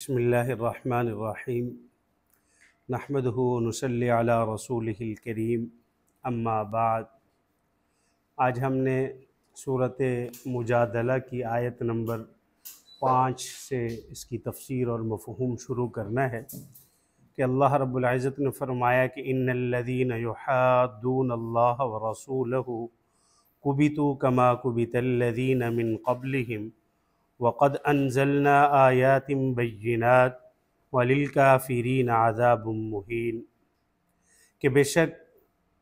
बिस्मिल्लाहिर्रहमानिर्रहीम नहमदुहु व नुसल्ली अला रसूलिहिल करीम अम्मा बाद। आज हमने सूरत मुजादला की आयत नंबर 5 से इसकी तफसीर और मफ़हूम शुरू करना है कि अल्लाह रब्बुल इज़्ज़त ने फ़रमाया कि इन्नल्लज़ीना युहाद्दून अल्लाह व रसूलहु कुबितू कमा कुबितल्लज़ीना मिन क़ब्लिहिम वक़द अनज़लना आयातिम बय्यिनात वलिल काफ़िरीन अज़ाबुम मुहीन। कि बेशक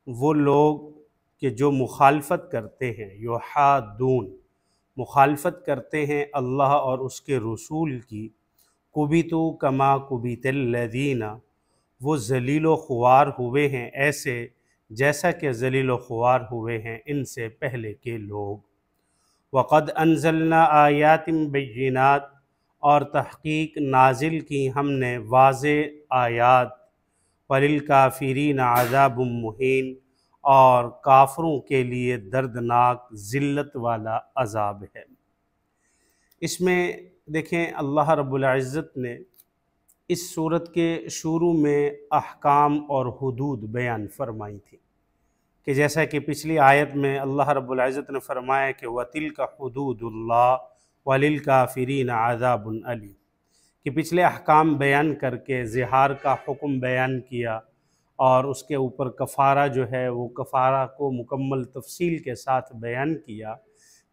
वो लोग कि जो मुखालफत करते हैं, युहाद्दून मुखालफत करते हैं अल्लाह और उसके रसूल की, कुबितू कमा कुबितल्लज़ीना वो ज़लील व ख़ुवार हुए हैं ऐसे जैसा कि ज़लील व ख़ुवार हुए हैं इनसे पहले के लोग। वक़द अनज़लना आयातिम बय्यिनात और तहक़ीक़ नाजिल की हमने वाज़े आयात, वलिल काफ़िरीन अज़ाबुम मुहीन और काफ़रों के लिए दर्दनाक ज़िल्लत वाला अज़ाब है। इसमें देखें अल्लाह रब्बुल इज़्ज़त ने इस सूरत के शुरू में अहकाम और हुदूद बयान फरमाई थी कि जैसा कि पिछली आयत में अल्लाह रब्बुल इज़्ज़त ने फरमाया कि वतिल्का हुदूदुल्लाह वलिल काफ़िरीन अज़ाबुन अलीम, कि पिछले अहकाम बयान करके ज़िहार का हुक्म बयान किया और उसके ऊपर कफ़ारा जो है वो कफ़ारा को मुकम्मल तफसील के साथ बयान किया।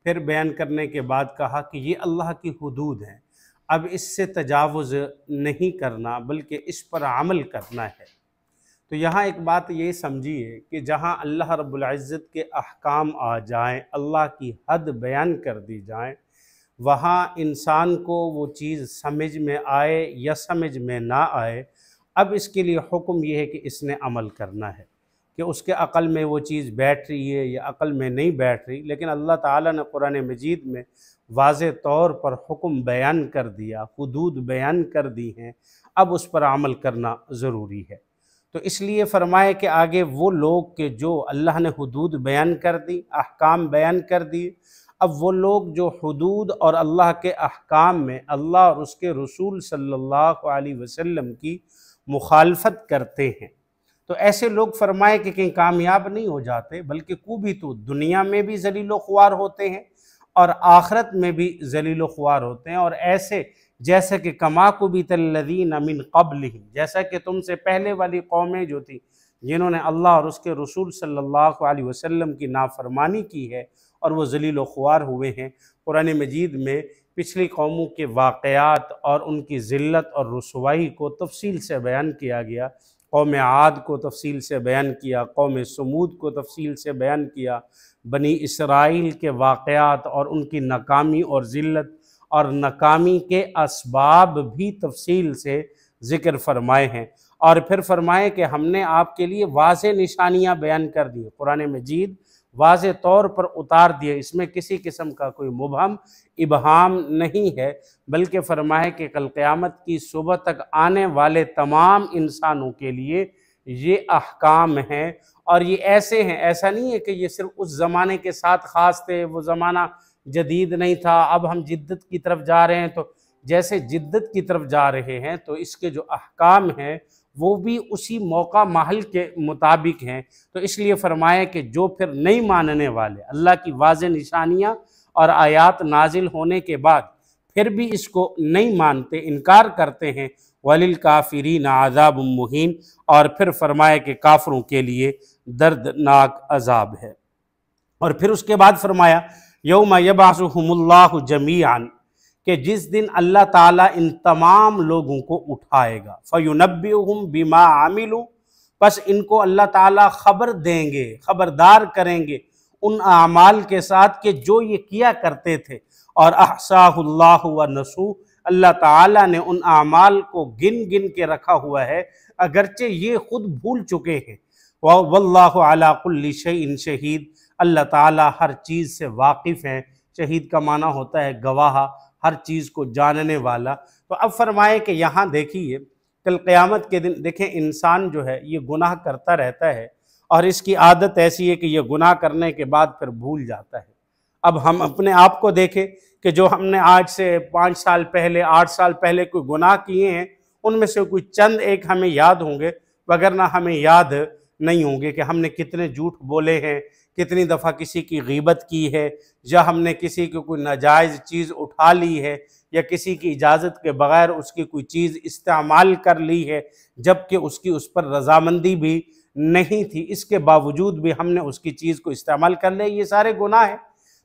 फिर बयान करने के बाद कहा कि ये अल्लाह की हुदूद हैं, अब इससे तजावुज़ नहीं करना बल्कि इस पर अमल करना है। तो यहाँ एक बात ये समझिए कि जहाँ अल्लाह रब्बुल इज़्ज़त के अहकाम आ जाएं, अल्लाह की हद बयान कर दी जाए, वहाँ इंसान को वो चीज़ समझ में आए या समझ में ना आए, अब इसके लिए हुक्म ये है कि इसने अमल करना है कि उसके अक़ल में वो चीज़ बैठ रही है या अक़ल में नहीं बैठ रही। लेकिन अल्लाह ताला ने कुरान मजीद में वाज़े तौर पर हुक्म बयान कर दिया, हुदूद बयान कर दी हैं, अब उस पर अमल करना ज़रूरी है। तो इसलिए फ़रमाए कि आगे वो लोग के जो अल्लाह ने हुदूद बयान कर दी, अहकाम बयान कर दिए, अब वो लोग जो हुदूद और अल्लाह के अहकाम में अल्लाह और उसके रसूल सल्लल्लाहु अलैहि वसल्लम की मुखालफत करते हैं, तो ऐसे लोग फरमाए कि कहीं कामयाब नहीं हो जाते, बल्कि कुबितू दुनिया में भी ज़लील व ख़ुवार होते हैं और आखिरत में भी ज़लील व ख़ुवार होते हैं। और ऐसे जैसे कि कमा कुबितल्लज़ीना मिन क़ब्लिहिम, जैसा कि तुमसे पहले वाली कौमें जो थी जिन्होंने अल्लाह और उसके रसूल सल्लल्लाहु अलैहि वसल्लम की नाफरमानी की है और वो ज़लील व ख़ुवार हुए हैं। कुरान मजीद में पिछली कौमों के वाक़यात और उनकी ज़िल्लत और रुसवाई को तफसील से बयान किया गया। कौम आद को तफसील से बयान किया, कौम समूद को तफसील से बयान किया, बनी इसराइल के वाक़यात और उनकी नाकामी और ज़िल्लत और नाकामी के असबाब भी तफसील से ज़िक्र फरमाए हैं। और फिर फरमाए कि हमने आपके लिए वाज़े निशानियाँ बयान कर दी, कुरान मजीद वाज़े तौर पर उतार दिए, इसमें किसी किस्म का कोई मुबहम इबहाम नहीं है, बल्कि फरमाए कि कल क़यामत की सुबह तक आने वाले तमाम इंसानों के लिए ये अहकाम हैं। और ये ऐसे हैं, ऐसा नहीं है कि ये सिर्फ़ उस ज़माने के साथ ख़ास थे, वो ज़माना जदीद नहीं था, अब हम जिद्दत की तरफ जा रहे हैं। तो जैसे जिद्दत की तरफ जा रहे हैं तो इसके जो अहकाम हैं वो भी उसी मौका महल के मुताबिक हैं। तो इसलिए फरमाया कि जो फिर नहीं मानने वाले, अल्लाह की वाज़े निशानियाँ और आयात नाजिल होने के बाद फिर भी इसको नहीं मानते, इनकार करते हैं, वलिल काफ़िरीन अज़ाबुम मुहीन, और फिर फरमाया कि काफरों के लिए दर्दनाक अज़ाब है। और फिर उसके बाद फरमाया यौम यबअसुहुमुल्लाहु जमीअन, कि जिस दिन अल्लाह ताला इन तमाम लोगों को उठाएगा, फ़युनब्बिउहुम बिमा आमिलू, बस इनको अल्लाह ताला खबर देंगे, खबरदार करेंगे उन आमाल के साथ कि जो ये किया करते थे। और अहसाहुल्लाहु व नसू, अल्लाह ताला ने उन आमाल को गिन गिन के रखा हुआ है, अगरचे ये खुद भूल चुके हैं। वल्लाहु अला कुल्ली शैइन शहीद, अल्लाह ताला हर चीज़ से वाकिफ़ है। शहीद का माना होता है गवाह, हर चीज़ को जानने वाला। तो अब फरमाए कि यहाँ देखिए कल क़यामत के दिन देखें, इंसान जो है ये गुनाह करता रहता है और इसकी आदत ऐसी है कि ये गुनाह करने के बाद फिर भूल जाता है। अब हम अपने आप को देखें कि जो हमने आज से 5 साल पहले, 8 साल पहले कोई गुनाह किए हैं, उनमें से कोई चंद एक हमें याद होंगे, वगरना हमें याद नहीं होंगे कि हमने कितने झूठ बोले हैं, कितनी दफ़ा किसी की गीबत की है, या हमने किसी की कोई नाजायज़ चीज़ उठा ली है, या किसी की इजाज़त के बग़ैर उसकी कोई चीज़ इस्तेमाल कर ली है, जबकि उसकी उस पर रज़ामंदी भी नहीं थी, इसके बावजूद भी हमने उसकी चीज़ को इस्तेमाल कर लिया। ये सारे गुनाह हैं।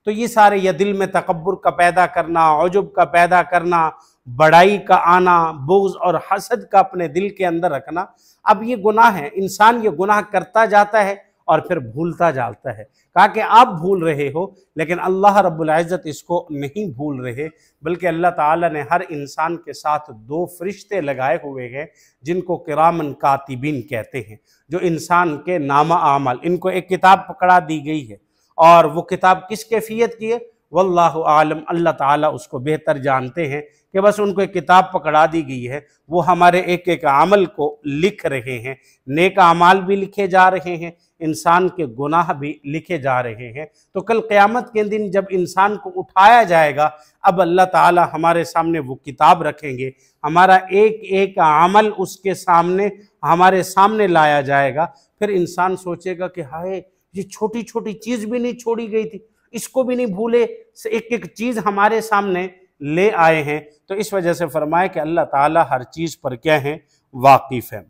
तो ये सारे, या दिल में तकब्बुर का पैदा करना, उजुब का पैदा करना, बड़ाई का आना, बुग़्ज़ और हसद का अपने दिल के अंदर रखना, अब ये गुनाह है। इंसान ये गुनाह करता जाता है और फिर भूलता जाता है। कहा कि आप भूल रहे हो, लेकिन अल्लाह रब्बुल इज़्ज़त इसको नहीं भूल रहे, बल्कि अल्लाह ताला ने हर इंसान के साथ 2 फरिश्ते लगाए हुए हैं, जिनको किरामन कातिबीन कहते हैं, जो इंसान के नामा आमल, इनको एक किताब पकड़ा दी गई है। और वो किताब किस कैफियत की है, वल्लाहु आलम, अल्लाह ताला उसको बेहतर जानते हैं, कि बस उनको एक किताब पकड़ा दी गई है, वो हमारे एक एक अमल को लिख रहे हैं। नेक अमाल भी लिखे जा रहे हैं, इंसान के गुनाह भी लिखे जा रहे हैं। तो कल क़यामत के दिन जब इंसान को उठाया जाएगा, अब अल्लाह ताला हमारे सामने वो किताब रखेंगे, हमारा एक एक अमल उसके सामने, हमारे सामने लाया जाएगा। फिर इंसान सोचेगा कि हाय, ये छोटी छोटी चीज़ भी नहीं छोड़ी गई थी, इसको भी नहीं भूले, एक एक चीज़ हमारे सामने ले आए हैं। तो इस वजह से फरमाया कि अल्लाह ताला हर चीज़ पर क्या है, वाकिफ़ है।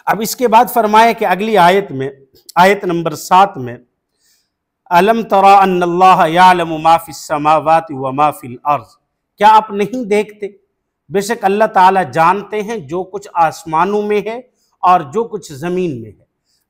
अब इसके बाद फरमाया कि अगली आयत में, आयत नंबर 7 में, अलम तरा अन्नल्लाह यालमु मा फिस समावाति व मा फिल अर्ज़, क्या आप नहीं देखते, बेशक अल्लाह ताला जानते हैं जो कुछ आसमानों में है और जो कुछ ज़मीन में है।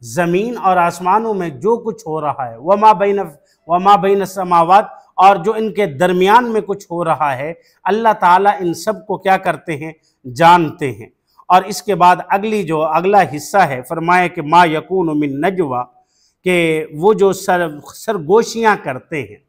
ज़मीन और आसमानों में जो कुछ हो रहा है, वमा बैन समावात, और जो इनके दरमियान में कुछ हो रहा है, अल्लाह ताला इन सब को क्या करते हैं, जानते हैं। और इसके बाद अगला हिस्सा है, फरमाए कि मा यकूनु मिन नजवा, कि वो जो सरगोशियाँ करते हैं,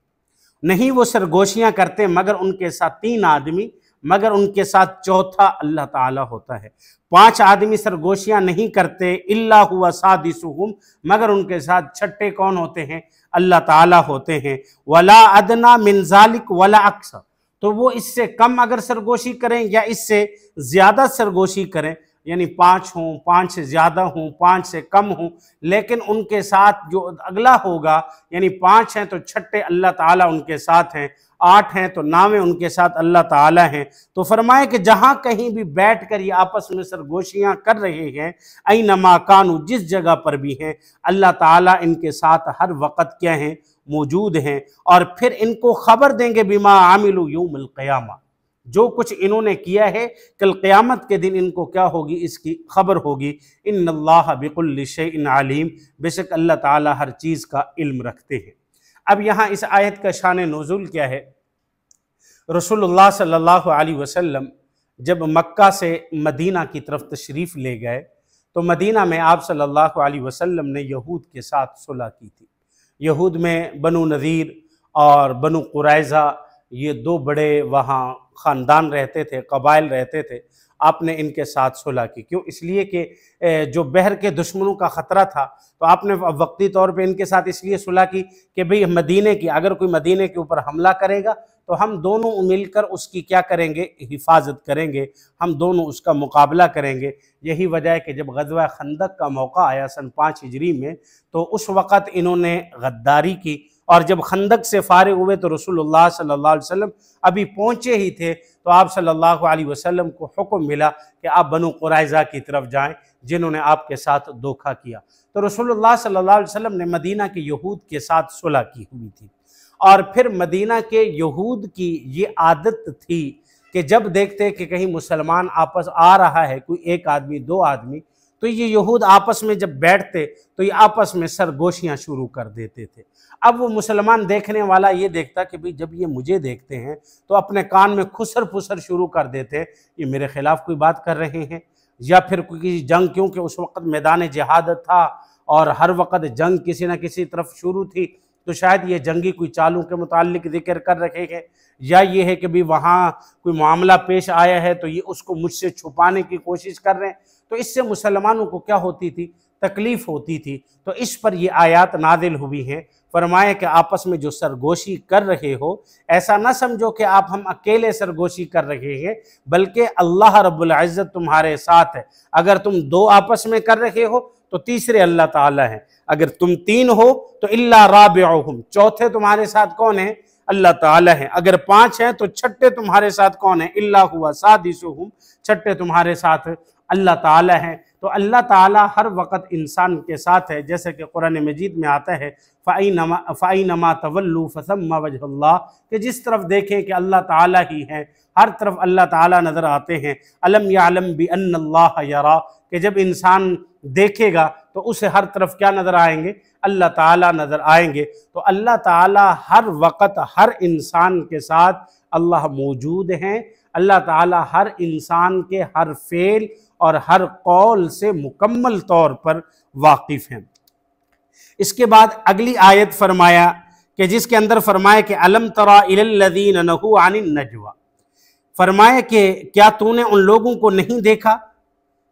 नहीं वो सरगोशियाँ करते मगर उनके साथ 3 आदमी, मगर उनके साथ चौथा अल्लाह ताला होता है। 5 आदमी सरगोशियाँ नहीं करते, इल्ला हुआ सादिसुहुम, मगर उनके साथ छठे कौन होते हैं, अल्लाह ताला होते हैं। वला अदना मिन ज़ालिक वला अक्सर, तो वो इससे कम अगर सरगोशी करें या इससे ज़्यादा सरगोशी करें, यानी 5 हों, 5 से ज़्यादा हों, 5 से कम हों, लेकिन उनके साथ जो अगला होगा, यानी 5 हैं तो छठे अल्लाह ताला उनके साथ हैं, 8 हैं तो नामे उनके साथ अल्लाह ताला हैं। तो फरमाए कि जहाँ कहीं भी बैठ कर ये आपस में सरगोशियाँ कर रहे हैं, ऐनमा कानू, जिस जगह पर भी हैं, अल्लाह ताला इनके साथ हर वक़्त क्या हैं, मौजूद हैं। और फिर इनको ख़बर देंगे बिमा आमिलू यौमुल क़यामा, जो कुछ इन्होंने किया है कल क़यामत के दिन इनको क्या होगी, इसकी खबर होगी। इन्नल्लाह बिकुल्लि शैइन अलीम, बेशक अल्लाह ताला हर चीज़ का इल्म रखते हैं। अब यहाँ इस आयत का शान नुज़ूल क्या है, रसूलुल्लाह सल्लल्लाहु अलैहि वसल्लम जब मक्का से मदीना की तरफ तशरीफ़ ले गए, तो मदीना में आप सल्लल्लाहु अलैहि वसल्लम ने यहूद के साथ सुलह की थी। यहूद में बनु नज़ीर और बनु कुरैज़ा, ये 2 बड़े वहाँ ख़ानदान रहते थे, कबाइल रहते थे। आपने इनके साथ सुलह की, क्यों, इसलिए कि जो बहर के दुश्मनों का ख़तरा था, तो आपने वक्ती तौर पे इनके साथ इसलिए सुलह की कि भाई मदीने की, अगर कोई मदीने के ऊपर हमला करेगा तो हम दोनों मिलकर उसकी क्या करेंगे, हिफाजत करेंगे, हम दोनों उसका मुकाबला करेंगे। यही वजह है कि जब ग़ज़वा खंदक का मौका आया सन 5 हिजरी में, तो उस वक़्त इन्होंने गद्दारी की, और जब खंदक से फारिग हुए तो रसूलुल्लाह सल्लल्लाहु अलैहि वसल्लम अभी पहुँचे ही थे, तो आप सल्लल्लाहु अलैहि वसल्लम को हुक्म मिला कि आप बनु कुरैज़ा की तरफ जाएं, जिन्होंने आपके साथ धोखा किया। तो रसूलुल्लाह सल्लल्लाहु अलैहि वसल्लम ने मदीना के यहूद के साथ सुलह की हुई थी। और फिर मदीना के यहूद की ये आदत थी कि जब देखते कि कहीं मुसलमान आपस आ रहा है, कोई 1 आदमी 2 आदमी, तो ये यहूद आपस में जब बैठते तो ये आपस में सरगोशियाँ शुरू कर देते थे। अब वो मुसलमान देखने वाला ये देखता कि भाई जब ये मुझे देखते हैं तो अपने कान में खुसर फुसर शुरू कर देते, ये मेरे ख़िलाफ़ कोई बात कर रहे हैं, या फिर कोई जंग, क्योंकि उस वक़्त मैदान जिहाद था और हर वक़्त जंग किसी न किसी तरफ शुरू थी, तो शायद ये जंगी कोई चालों के मुताल्लिक ज़िक्र कर रहे हैं, या ये है कि भाई वहाँ कोई मामला पेश आया है तो ये उसको मुझसे छुपाने की कोशिश कर रहे हैं। तो इससे मुसलमानों को क्या होती थी, तकलीफ़ होती थी। तो इस पर ये आयत नाजिल हुई हैं। फरमाया कि आपस में जो सरगोशी कर रहे हो, ऐसा ना समझो कि आप हम अकेले सरगोशी कर रहे हैं, बल्कि अल्लाह रब्बुल इज़्ज़त तुम्हारे साथ है। अगर तुम दो आपस में कर रहे हो तो तीसरे अल्लाह ताला है, अगर तुम तीन हो तो इल्ला राबिउहुम, चौथे तुम्हारे साथ कौन है? अल्लाह ताला है। अगर पांच हैं तो छठे तुम्हारे साथ कौन है? इल्ला हुवा सादिसुहुम, छठे तुम्हारे साथ अल्लाह ताला है। तो अल्लाह ताला हर वक़्त इंसान के साथ है, जैसे कि कुरान मजीद में आता है फ़ाइनमा तवल्लु फसम्मा वजहुल्लाह, कि जिस तरफ देखें कि अल्लाह ताला ही है, हर तरफ अल्लाह ताला नज़र आते हैं। अलम यालम बि अन्नल्लाह यरा, कि जब इंसान देखेगा तो उसे हर तरफ क्या नज़र आएंगे? अल्लाह ताला नज़र आएंगे। तो अल्लाह ताला हर वक़्त हर इंसान के साथ अल्लाह मौजूद हैं। अल्लाह ताला हर इंसान के हर फेल और हर कौल से मुकम्मल तौर पर वाकिफ़ हैं। इसके बाद अगली आयत फरमाया कि जिसके अंदर फरमाया कि अलम तरा इलल्लज़ीन नहू अनिन नजवा, फरमाया कि क्या तूने उन लोगों को नहीं देखा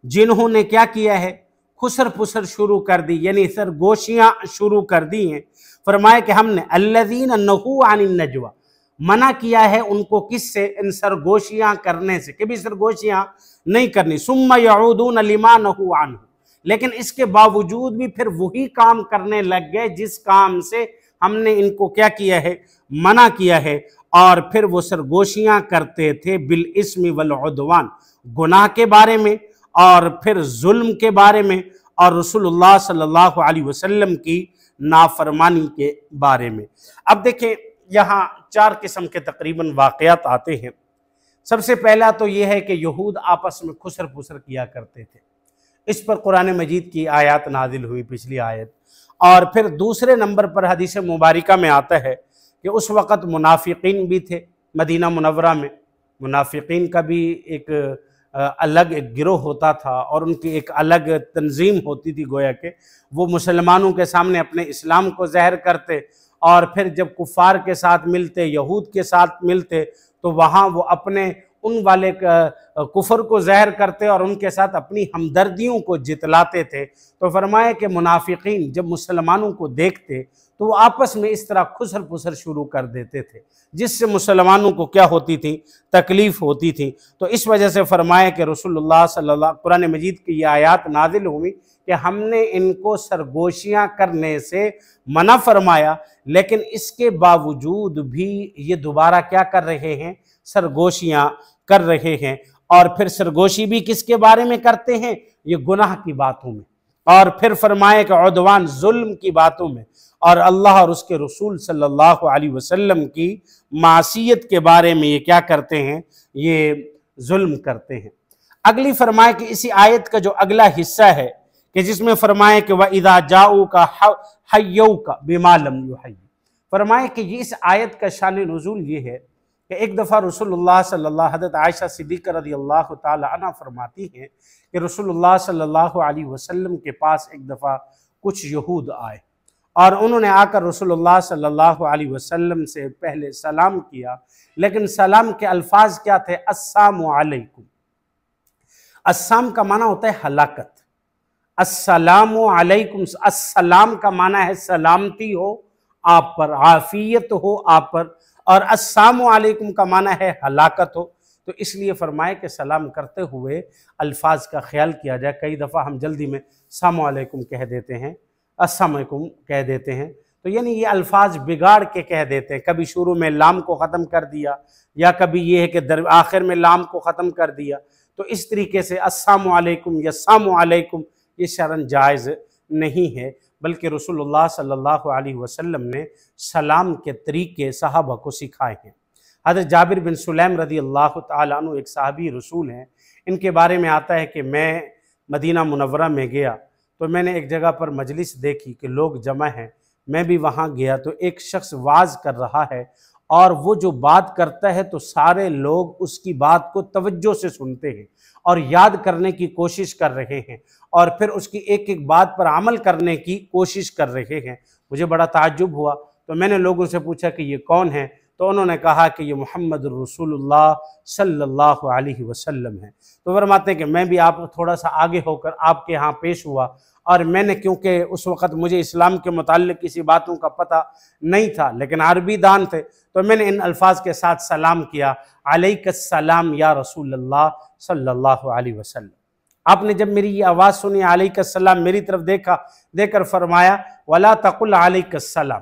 जिन्होंने क्या किया है? खुसर पुसर शुरू कर दी, यानी सरगोशियाँ शुरू कर दी हैं। फरमाया कि हमने अल्लज़ीन नहू अनिन नजवा, मना किया है उनको किससे? इन सरगोशियाँ करने से, कि भी सरगोशियाँ नहीं करनी। सुम्मा यऊदून लिमा नहू अन्हु, लेकिन इसके बावजूद भी फिर वही काम करने लग गए जिस काम से हमने इनको क्या किया है? मना किया है। और फिर वो सरगोशियाँ करते थे बिल इस्मी वल उद्वान, गुनाह के बारे में और फिर जुल्म के बारे में और रसूलुल्लाह सल्लल्लाहु अलैहि वसल्लम की नाफरमानी के बारे में। अब देखें, यहाँ चार किस्म के तकरीबन वाक़यात आते हैं। सबसे पहला तो यह है कि यहूद आपस में खुसर पुसर किया करते थे, इस पर कुरान मजीद की आयत नाजिल हुई, पिछली आयत। और फिर दूसरे नंबर पर हदीस मुबारका में आता है कि उस वक़्त मुनाफिकीन भी थे मदीना मुनव्वरा में। मुनाफिकीन का भी एक अलग एक गिरोह होता था और उनकी एक अलग तंजीम होती थी, गोया के वो मुसलमानों के सामने अपने इस्लाम को ज़ाहिर करते और फिर जब कुफ़ार के साथ मिलते, यहूद के साथ मिलते, तो वहाँ वो अपने उन वाले कुफर को ज़ाहिर करते और उनके साथ अपनी हमदर्दियों को जितलाते थे। तो फरमाया कि मुनाफिकीन जब मुसलमानों को देखते तो वो आपस में इस तरह खुसर पुसर शुरू कर देते थे, जिससे मुसलमानों को क्या होती थी? तकलीफ़ होती थी। तो इस वजह से फरमाया कि रसूलुल्लाह सल्लल्लाहु, कुरान मजीद की ये आयत नाजिल हुई कि हमने इनको सरगोशियाँ करने से मना फरमाया, लेकिन इसके बावजूद भी ये दोबारा क्या कर रहे हैं? सरगोशियाँ कर रहे हैं। और फिर सरगोशी भी किसके बारे में करते हैं? ये गुनाह की बातों में, और फिर फरमाए कि उद्वान, जुल्म की बातों में, और अल्लाह और उसके रसूल सल्लल्लाहु अलैहि वसल्लम की मासियत के बारे में ये क्या करते हैं? ये जुल्म करते हैं। अगली फरमाए कि इसी आयत का जो अगला हिस्सा है कि जिसमें फरमाए कि व इज़ा जाऊ का हय्यू का बिमा लम युहय्य, फरमाए कि ये इस आयत का शान नुज़ूल ये है कि एक दफ़ा रसूलुल्लाह सल्लल्लाहु, हज़रत आयशा सिद्दीक़ा रज़ियल्लाहु ताला अन्हा फरमाती हैं कि रसूलुल्लाह सल्लल्लाहु अलैहि वसल्लम के पास एक दफ़ा कुछ यहूद आए और उन्होंने आकर रसूलुल्लाह सल्लल्लाहु अलैहि वसल्लम से पहले सलाम किया, लेकिन सलाम के अल्फाज क्या थे? अस्सलामु अलैकुम। अस्साम का माना होता है हलाकत, अस्सलामु अलैकुम, अस्सलाम का माना है सलामती हो आप पर, आफियत हो आप पर, और अस्सलामु अलैकुम का माना है हलाकत हो। तो इसलिए फरमाए कि सलाम करते हुए अल्फाज का ख्याल किया जाए। कई दफ़ा हम जल्दी में अस्सलामु अलैकुम कह देते हैं, अस्सलामु अलैकुम कह देते हैं, तो यानी ये अल्फाज बिगाड़ के कह देते हैं। कभी शुरू में लाम को ख़त्म कर दिया, या कभी ये है कि आखिर में लाम को ख़त्म कर दिया। तो इस तरीके से अस्सलामु अलैकुम या अस्सलामु अलैकुम ये शरन जायज़ नहीं है, बल्कि रसूलुल्लाह सल्लल्लाहु अलैहि वसल्लम ने सलाम के तरीके सहाबा को सिखाए हैं। हज़रत जाबिर बिन सुलैम रज़ियल्लाहु ताला अन्हु एक सहाबी रसूल हैं। इनके बारे में आता है कि मैं मदीना मुनव्वरा में गया तो मैंने एक जगह पर मजलिस देखी कि लोग जमा हैं, मैं भी वहाँ गया तो एक शख्स वाज कर रहा है और वो जो बात करता है तो सारे लोग उसकी बात को तवज्जो से सुनते हैं और याद करने की कोशिश कर रहे हैं और फिर उसकी एक एक बात पर अमल करने की कोशिश कर रहे हैं। मुझे बड़ा ताज्जुब हुआ, तो मैंने लोगों से पूछा कि ये कौन है, तो उन्होंने कहा कि ये मोहम्मद रसूलुल्लाह सल्लल्लाहु अलैहि वसल्लम है। तो फरमाते हैं कि मैं भी आप थोड़ा सा आगे होकर आपके यहाँ पेश हुआ, और मैंने, क्योंकि उस वक़्त मुझे इस्लाम के मुताल्लिक़ किसी बातों का पता नहीं था, लेकिन अरबी दान थे, तो मैंने इन अल्फाज के साथ सलाम किया, अलैकस्सलाम या रसूलल्लाह सल्लल्लाहु अलैहि वसल्लम। आपने जब मेरी ये आवाज़ सुनी अलैकस्सलाम, मेरी तरफ देखा, देखकर फरमाया वला तकुल अलैकस्सलाम,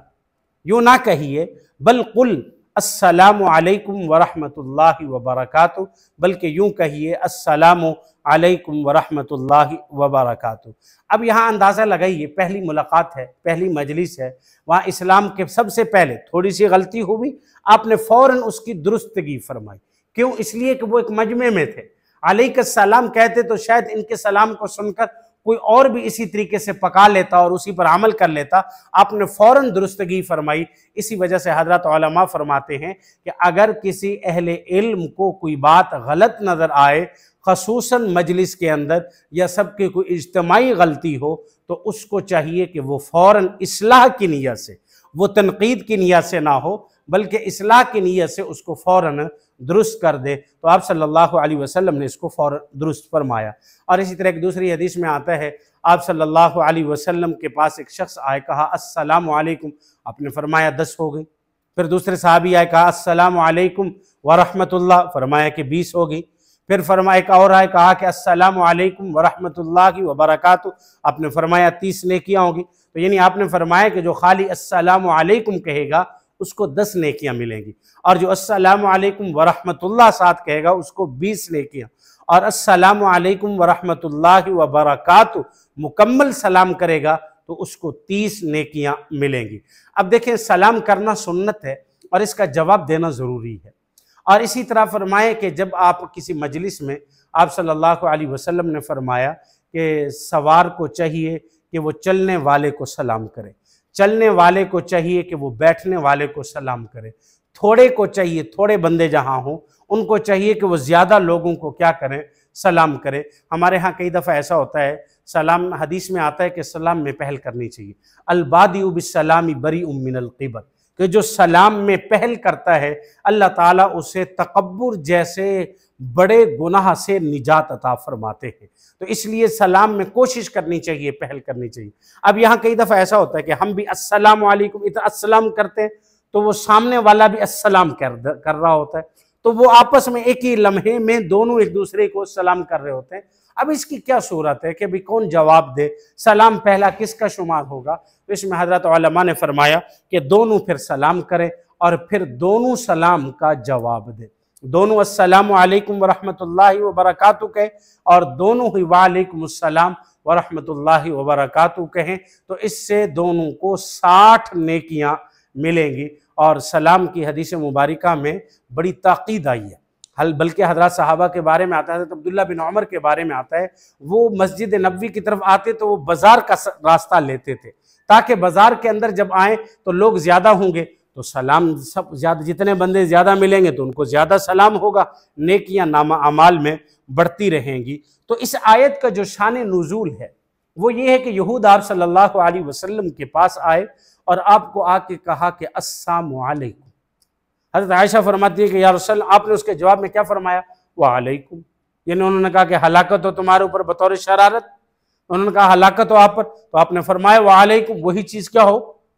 यूँ ना कहिए, बल कुल अस्सलामु अलैकुम व रहमतुल्लाहि व बरकातुहू, बल्कि यूँ कहिए अस्सलामु अलैकुम व रहमतुल्लाहि व बरकातुहू। अब यहाँ अंदाज़ा लगाइए, पहली मुलाकात है, पहली मजलिस है, वहाँ इस्लाम के सबसे पहले थोड़ी सी गलती हुई, आपने फ़ौरन उसकी दुरुस्तगी फरमाई। क्यों? इसलिए कि वो एक मजमे में थे। अलैकस्सलाम कहते तो शायद इनके सलाम को सुनकर कोई और भी इसी तरीके से पका लेता और उसी पर अमल कर लेता। आपने फ़ौरन दुरुस्तगी फरमाई। इसी वजह से हज़रत उलमा फरमाते हैं कि अगर किसी अहले इल्म को कोई बात गलत नज़र आए, ख़ुसूसन मजलिस के अंदर, या सबके कोई इज्तिमाई गलती हो, तो उसको चाहिए कि वो फ़ौरन इस्लाह की नीयत से, वो तनकीद की नीयत से ना हो, बल्कि इस्लाह की नीयत से उसको फ़ौरन दुरुस्त कर दे। तो आप सल्लल्लाहु अलैहि वसल्लम ने इसको फ़ौरन दुरुस्त फरमाया। और इसी तरह एक दूसरी हदीस में आता है, आप सल्लल्लाहु अलैहि वसल्लम के पास एक शख्स आए, कहा अस्सलामु अलैकुम, आपने फरमाया 10 हो गई। फिर दूसरे साहबी आए, कहा अस्सलामु अलैकुम व रहमतुल्लाह, फरमाया कि 20 हो गई। फिर फरमाया, एक और आए, कहा कि अस्सलामु अलैकुम व रहमतुल्लाहि व बरकातुहू, आपने फरमाया 30 नेकियां होगी। तो यानी आपने फरमाया कि जो खाली अस्सलामु अलैकुम कहेगा उसको 10 नेकियां मिलेंगी, और जो अस्सलामु अलैकुम व रहमतुल्लाह साथ कहेगा उसको 20 नेकियां, और अस्सलामु अलैकुम व रहमतुल्लाहि व बरकातुहू मुकम्मल सलाम करेगा तो उसको 30 नेकियां मिलेंगी। अब देखें, सलाम करना सुन्नत है और इसका जवाब देना ज़रूरी है। और इसी तरह फरमाए कि जब आप किसी मजलिस में, आप सल्लल्लाहु अलैहि वसल्लम ने फरमाया कि सवार को चाहिए कि वो चलने वाले को सलाम करे, चलने वाले को चाहिए कि वो बैठने वाले को सलाम करे, थोड़े को चाहिए, थोड़े बंदे जहाँ हों उनको चाहिए कि वो ज़्यादा लोगों को क्या करें, सलाम करें। हमारे यहाँ कई दफ़ा ऐसा होता है, सलाम हदीस में आता है कि सलाम में पहल करनी चाहिए, अलबादिउ बिस्सलामी बरीउम मिनल क़िबल, कि जो सलाम में पहल करता है अल्लाह ताला उसे तकब्बुर जैसे बड़े गुनाह से निजात अता फरमाते हैं। तो इसलिए सलाम में कोशिश करनी चाहिए, पहल करनी चाहिए। अब यहाँ कई दफ़ा ऐसा होता है कि हम भी अस्सलामु अलैकुम इतना अस्सलाम करते हैं, तो वो सामने वाला भी अस्सलाम कर रहा होता है, तो वो आपस में एक ही लम्हे में दोनों एक दूसरे को सलाम कर रहे होते हैं। अब इसकी क्या सूरत है कि भाई कौन जवाब दे, सलाम पहला किसका शुमार होगा? तो इसमें हज़रत उलमा ने फरमाया कि दोनों फिर सलाम करें और फिर दोनों सलाम का जवाब दें। दोनों अस्सलामु अलैकुम व रहमतुल्लाहि व बरकातुहू कहें और दोनों ही वालेकुम अस्सलाम व रहमतुल्लाहि व बरकातुहू कहें, तो इससे दोनों को 60 नेकियां मिलेंगी। और सलाम की हदीस मुबारका में बड़ी ताकीद आई है, बल्कि हज़रत सहाबा के बारे में आता है, तो अब्दुल्ला बिन उमर के बारे में आता है, वो मस्जिद नबवी की तरफ आते तो वो बाज़ार का रास्ता लेते थे, ताकि बाज़ार के अंदर जब आएँ तो लोग ज़्यादा होंगे तो सलाम सब ज़्यादा, जितने बंदे ज़्यादा मिलेंगे तो उनको ज़्यादा सलाम होगा, नेकियां नामा अमाल में बढ़ती रहेंगी। तो इस आयत का जो शान नुज़ूल है वो ये है कि यहूद आप सल्लल्लाहु अलैहि वसल्लम के पास आए और आपको आके कहा कि अस्सलामु अलैकुम। हज़रत आयशा फरमाती है कि या रसूल, आपने उसके जवाब में क्या फरमाया? वालेकुम। यानी उन्होंने कहा कि हलाकत हो तुम्हारे ऊपर बतौर शरारत, उन्होंने कहा हलाकत हो आप पर, तो आपने फरमाया वालेकुम, वही चीज़ क्या हो,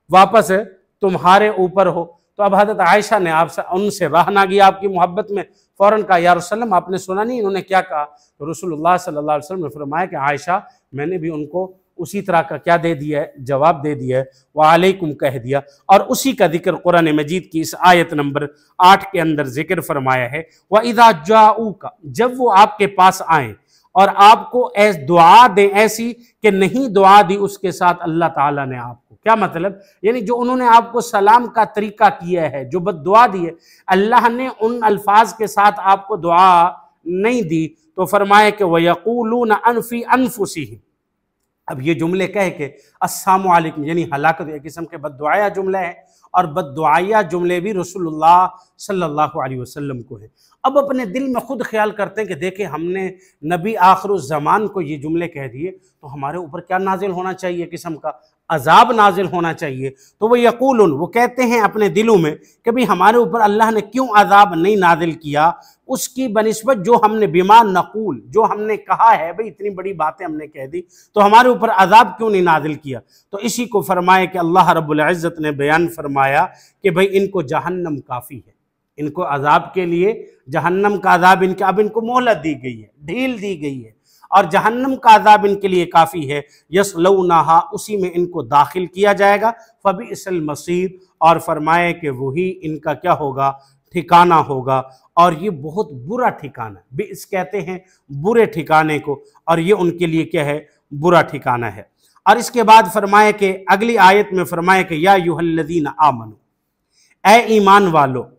वापस है तुम्हारे ऊपर हो। तो अब हज़रत आयशा ने आपसे उनसे राह ना गई आपकी मोहब्बत में, फ़ौरन कहा या रसूल अल्लाह, आपने सुना नहीं इन्होंने क्या कहा? तो रसूलुल्लाह सल्लल्लाहु अलैहि वसल्लम ने फरमाया कि आयशा, मैंने भी उनको उसी तरह का क्या दे दिया है, जवाब दे दिया है, वालेकुम कह दिया। और उसी का जिक्र कुरान मजीद की इस आयत नंबर 8 के अंदर जिक्र फरमाया है, व इज़ा जाऊका, जब वो आपके पास आए और आपको दुआ दें ऐसी कि नहीं दुआ दी उसके साथ अल्लाह ताला ने आपको, क्या मतलब? यानी जो उन्होंने आपको सलाम का तरीका किया है, जो बद्दुआ दी है, अल्लाह ने उन अल्फाज के साथ आपको दुआ नहीं दी। तो फरमाया कि वयक़ूलून अनफी अनफुसिहिम, अब ये जुमले कह के अस्सलामु अलैकुम यानी हलाकत एक किस्म के बद्दुआया जुमला है, और बद्दुआया जुमले भी रसूलुल्लाह सल्लल्लाहु अलैहि वसल्लम को हैं। अब अपने दिल में खुद ख्याल करते हैं कि देखें हमने नबी आखिरुज़्ज़मान को ये जुमले कह दिए तो हमारे ऊपर क्या नाजिल होना चाहिए, किस्म का अजाब नाजिल होना चाहिए। तो वो यकूलुन, वो कहते हैं अपने दिलों में कि भाई हमारे ऊपर अल्लाह ने क्यों अजाब नहीं नाजिल किया, उसकी बनिस्बत जो हमने बीमार नकूल, जो हमने कहा है भाई इतनी बड़ी बातें हमने कह दी तो हमारे ऊपर अजाब क्यों नहीं नाजिल किया। तो इसी को फरमाए कि अल्लाह रब्बुल इज़्ज़त ने बयान फरमाया कि भाई इनको जहन्नम काफ़ी है, इनको अजाब के लिए जहन्नम का अजाब इनके, अब इनको मोहलत दी गई है, ढील दी गई है और जहन्नम का अजाब इनके लिए काफ़ी है। यस्लौनाहा, उसी में इनको दाखिल किया जाएगा। फबिअसल मसीर, और फरमाए कि वही इनका क्या होगा, ठिकाना होगा, और ये बहुत बुरा ठिकाना, बिस कहते हैं बुरे ठिकाने को, और ये उनके लिए क्या है, बुरा ठिकाना है। और इसके बाद फरमाए कि अगली आयत में फरमाए कि या अय्युहल्लज़ीना आमनू, ए ईमान वालो,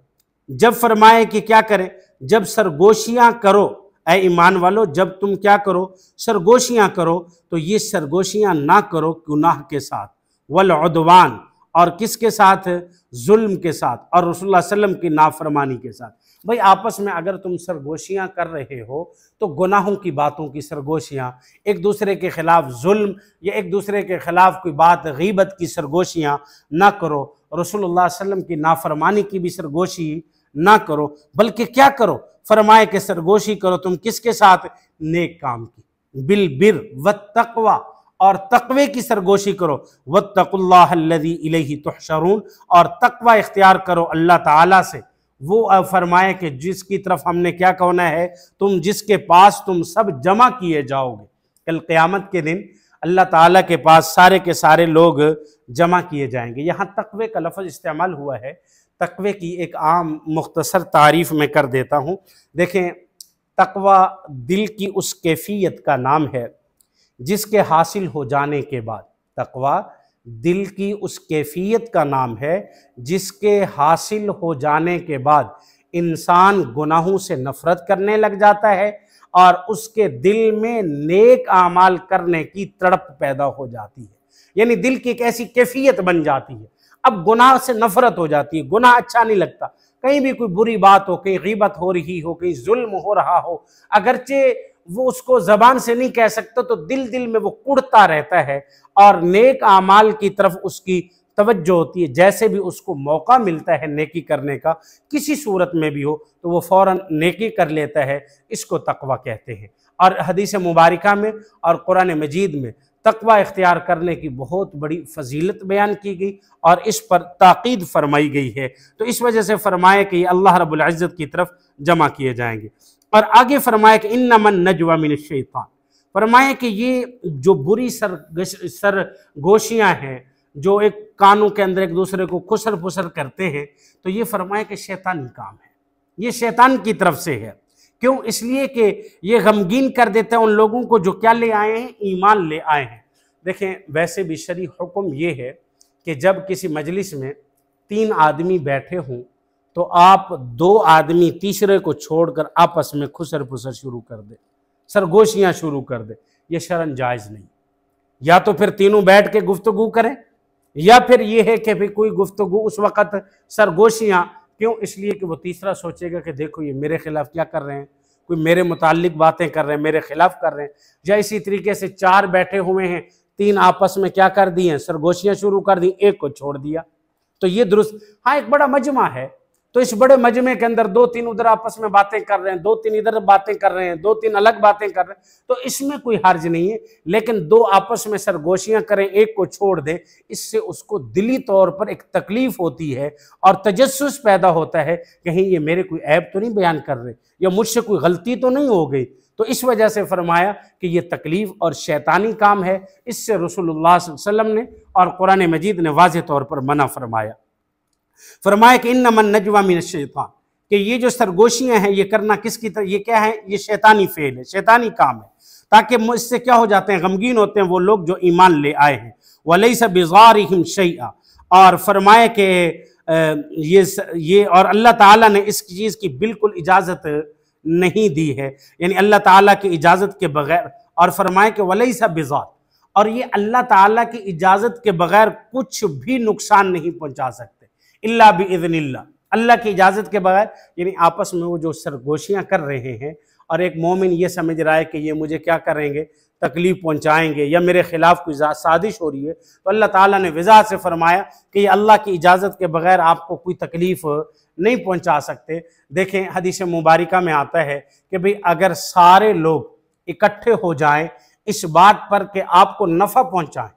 जब फरमाए कि क्या करें, जब सरगोशियां करो, ए ईमान वालो जब तुम क्या करो, सरगोशियां करो, तो ये सरगोशियां ना करो गुनाह के साथ, वल उद्वान, और किसके साथ, जुल्म के साथ, और रसूलुल्लाह सल्लम की नाफरमानी के साथ। भाई आपस में अगर तुम सरगोशियां कर रहे हो तो गुनाहों की बातों की सरगोशियां, एक दूसरे के खिलाफ जुल्म या एक दूसरे के खिलाफ कोई बात गीबत की सरगोशियां ना करो, रसूलुल्लाह सल्लम की नाफरमानी की भी सरगोशी ना करो, बल्कि क्या करो, फरमाए कि सरगोशी करो तुम किसके साथ, नेक काम की, बिल बिर व तकवा, और तकवे की सरगोशी करो, वत्तकुल्लाह अल्लज़ी इलैहि तुहशरून, और तकवा इख्तियार करो अल्लाह ताला से, वो फरमाए कि जिसकी तरफ हमने क्या कहना है, तुम जिसके पास तुम सब जमा किए जाओगे, कल क़यामत के दिन अल्लाह ताला के पास सारे के सारे लोग जमा किए जाएंगे। यहाँ तकवे का लफ्ज़ इस्तेमाल हुआ है, तकवे की एक आम मुख्तसर तारीफ़ में कर देता हूँ। देखें, तकवा दिल की उस कैफियत का नाम है जिसके हासिल हो जाने के बाद, तकवा दिल की उस कैफियत का नाम है जिसके हासिल हो जाने के बाद इंसान गुनाहों से नफ़रत करने लग जाता है और उसके दिल में नेक आमाल करने की तड़प पैदा हो जाती है। यानी दिल की एक ऐसी कैफियत बन जाती है, अब गुनाह से नफरत हो जाती है, गुनाह अच्छा नहीं लगता, कहीं भी कोई बुरी बात हो, कहीं गीबत हो रही हो, कहीं जुल्म हो रहा हो, अगरचे वो उसको जबान से नहीं कह सकता तो दिल दिल में वो कुढ़ता रहता है और नेक आमाल की तरफ उसकी तवज्जो होती है। जैसे भी उसको मौका मिलता है नेकी करने का, किसी सूरत में भी हो, तो वो फौरन नेकी कर लेता है। इसको तकवा कहते हैं। और हदीस मुबारका में और कुरान मजीद में तकवा इख्तियार करने की बहुत बड़ी फजीलत बयान की गई और इस पर ताकीद फरमाई गई है। तो इस वजह से फरमाए कि अल्लाह रब्बुल इज़्ज़त की तरफ जमा किए जाएंगे। और आगे फरमाए कि इन्नमन नजवा मिनश शैतान, फरमाए कि ये जो बुरी सरगोशियाँ हैं, जो एक कानों के अंदर एक दूसरे को खुसर फुसर करते हैं, तो ये फरमाए कि शैतानी काम है, ये शैतान की तरफ से है। क्यों? इसलिए कि ये गमगीन कर देते हैं उन लोगों को जो क्या ले आए हैं, ईमान ले आए हैं। देखें, वैसे भी शरई हुक्म ये है कि जब किसी मजलिस में 3 आदमी बैठे हों तो आप 2 आदमी तीसरे को छोड़कर आपस में खुसर फुसर शुरू कर दे, सरगोशियाँ शुरू कर दे, ये शरन जायज़ नहीं। या तो फिर तीनों बैठ के गुफ्तगू करें, या फिर ये है कि भाई कोई गुफ्तगू उस वक़्त सरगोशियाँ, क्यों? इसलिए कि वो तीसरा सोचेगा कि देखो ये मेरे खिलाफ क्या कर रहे हैं, कोई मेरे मुताल्लिक बातें कर रहे हैं, मेरे खिलाफ कर रहे हैं। या इसी तरीके से 4 बैठे हुए हैं, 3 आपस में क्या कर दिए, सरगोशियाँ शुरू कर दी, एक को छोड़ दिया, तो ये दुरुस्त। हाँ, एक बड़ा मजमा है, तो इस बड़े मजमे के अंदर 2-3 उधर आपस में बातें कर रहे हैं, 2-3 इधर बातें कर रहे हैं, 2-3 अलग बातें कर रहे हैं, तो इसमें कोई हर्ज नहीं है। लेकिन 2 आपस में सरगोशियां करें, एक को छोड़ दें, इससे उसको दिली तौर पर एक तकलीफ होती है और तजस्सुस पैदा होता है, कहीं ये मेरे कोई ऐब तो नहीं बयान कर रहे या मुझसे कोई गलती तो नहीं हो गई। तो इस वजह से फरमाया कि ये तकलीफ और शैतानी काम है। इससे रसूलुल्लाह सल्लल्लाहु अलैहि वसल्लम ने और कुरान मजीद ने वाज़ेह तौर पर मना फरमाया। फरमाया कि इन्नमन नजवा मिनश शैतान, कि ये जो सरगोशियां हैं ये करना किसकी तरह, ये क्या है, ये शैतानी फेल है, शैतानी काम है, ताकि इससे क्या हो जाते हैं, गमगीन होते हैं वो लोग जो ईमान ले आए हैं। वलैसा बिज़ारिहिम शैआ, और फरमाए कि ये और अल्लाह ताला ने इस चीज़ की बिल्कुल इजाज़त नहीं दी है, यानी अल्लाह ताला की इजाज़त के बगैर। और फरमाए कि वलैसा बिज़ार, और ये अल्लाह ताला की इजाज़त के बगैर कुछ भी नुकसान नहीं पहुँचा सकते। इल्ला बिइज़्निल्लाह, अल्लाह की इजाज़त के बगैर। यानी आपस में वो जो सरगोशियाँ कर रहे हैं और एक मोमिन ये समझ रहा है कि ये मुझे क्या करेंगे, तकलीफ़ पहुँचाएंगे या मेरे ख़िलाफ़ कोई साजिश हो रही है, तो अल्लाह ताला ने वज़ाहत से फरमाया कि ये अल्लाह की इजाज़त के बगैर आपको कोई तकलीफ़ नहीं पहुँचा सकते। देखें हदीस मुबारका में आता है कि भाई अगर सारे लोग इकट्ठे हो जाएं इस बात पर कि आपको नफ़ा पहुँचाएं,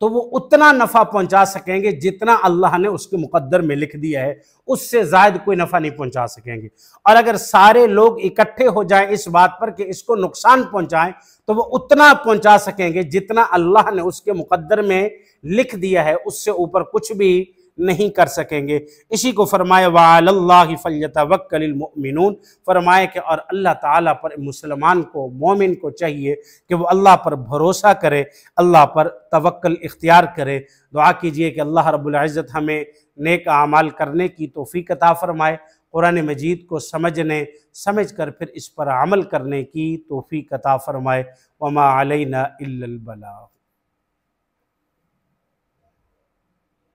तो वो उतना नफ़ा पहुँचा सकेंगे जितना अल्लाह ने उसके मुक़द्दर में लिख दिया है, उससे ज़ायद कोई नफ़ा नहीं पहुँचा सकेंगे। और अगर सारे लोग इकट्ठे हो जाएं इस बात पर कि इसको नुकसान पहुँचाएं, तो वो उतना पहुँचा सकेंगे जितना अल्लाह ने उसके मुक़द्दर में लिख दिया है, उससे ऊपर कुछ भी नहीं कर सकेंगे। इसी को फरमाया वअलल्लाहि फल्यतवक्कलिल मुमिनून, फरमाया कि और अल्लाह ताला पर मुसलमान को, मोमिन को चाहिए कि वो अल्लाह पर भरोसा करे, अल्लाह पर तवक्ल इख्तियार करे। दुआ कीजिए कि अल्लाह रब्बुल इज़्ज़त हमें नेक आमाल करने की तौफीक अता फरमाए, कुरान मजीद को समझने, समझ कर फिर इस पर अमल करने की तौफीक अता फरमाए। वमा अलैना इल्लल बलाग।